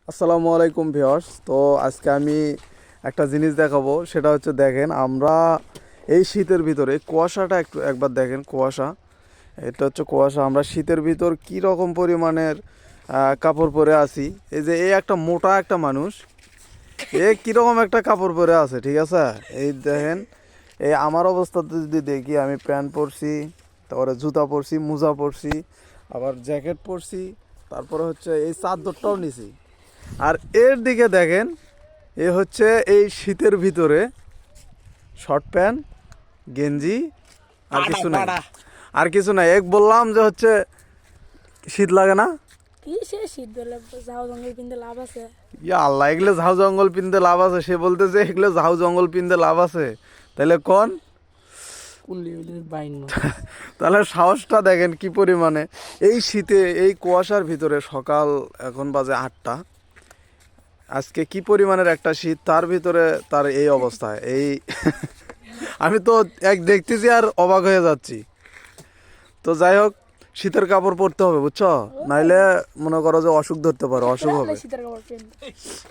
আসসালামু আলাইকুম ভিউয়ার্স। তো আজকে আমি একটা জিনিস দেখাবো, সেটা হচ্ছে দেখেন আমরা এই শীতের ভিতরে কুয়াশাটা একবার দেখেন। কুয়াশা, এটা হচ্ছে কুয়াশা। আমরা শীতের ভিতর কি রকম পরিমাণের কাপড় পরে আছি। এই যে এই একটা মোটা একটা মানুষ, এ কীরকম একটা কাপড় পরে আছে, ঠিক আছে? এই দেখেন, এই আমার অবস্থাতে যদি দেখি, আমি প্যান্ট পরছি, তারপরে জুতা পরছি, মোজা পরছি, আবার জ্যাকেট পরছি, তারপরে হচ্ছে এই চাদরটাও নিছি। আর এর দিকে দেখেন, এ হচ্ছে এই শীতের ভিতরে শর্ট প্যান্ট, গেঞ্জি, আর কিছু নাই। আর কিছু নাই, এক বললাম যে হচ্ছে শীত লাগে না। কি সে শীত বলে ঝাউ জঙ্গল পিনতে লাভ আছে? ইয়া আল্লাহ, এগুলো ঝাউ জঙ্গল পিনতে লাভ আছে? সে বলতেছে এগুলো ঝাউ জঙ্গল পিনতে লাভ আছে। তাহলে কোন তাহলে সাহসটা দেখেন কি পরিমাণে। এই শীতে, এই কুয়াশার ভিতরে, সকাল এখন বাজে 8টা, আজকে কি পরিমাণের একটা শীত, তার ভিতরে তার এই অবস্থা। এই আমি তো এক দেখতেছি আর অবাক হয়ে যাচ্ছি। তো যাই হোক, শীতের কাপড় পরতে হবে, বুঝছো? নাইলে মনে করো যে অসুখ ধরতে পারে, অসুখ হবে। শীতের কাপড় পেন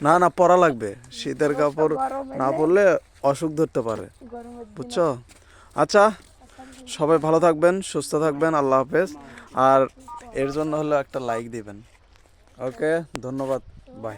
না না, পরা লাগবে। শীতের কাপড় গরম না পরলে অসুখ ধরতে পারে, গরমের দিন বুঝছো? আচ্ছা, সবাই ভালো থাকবেন, সুস্থ থাকবেন, আল্লাহ হাফেজ। আর এর জন্য হলো একটা লাইক দিবেন। ওকে, ধন্যবাদ, বাই।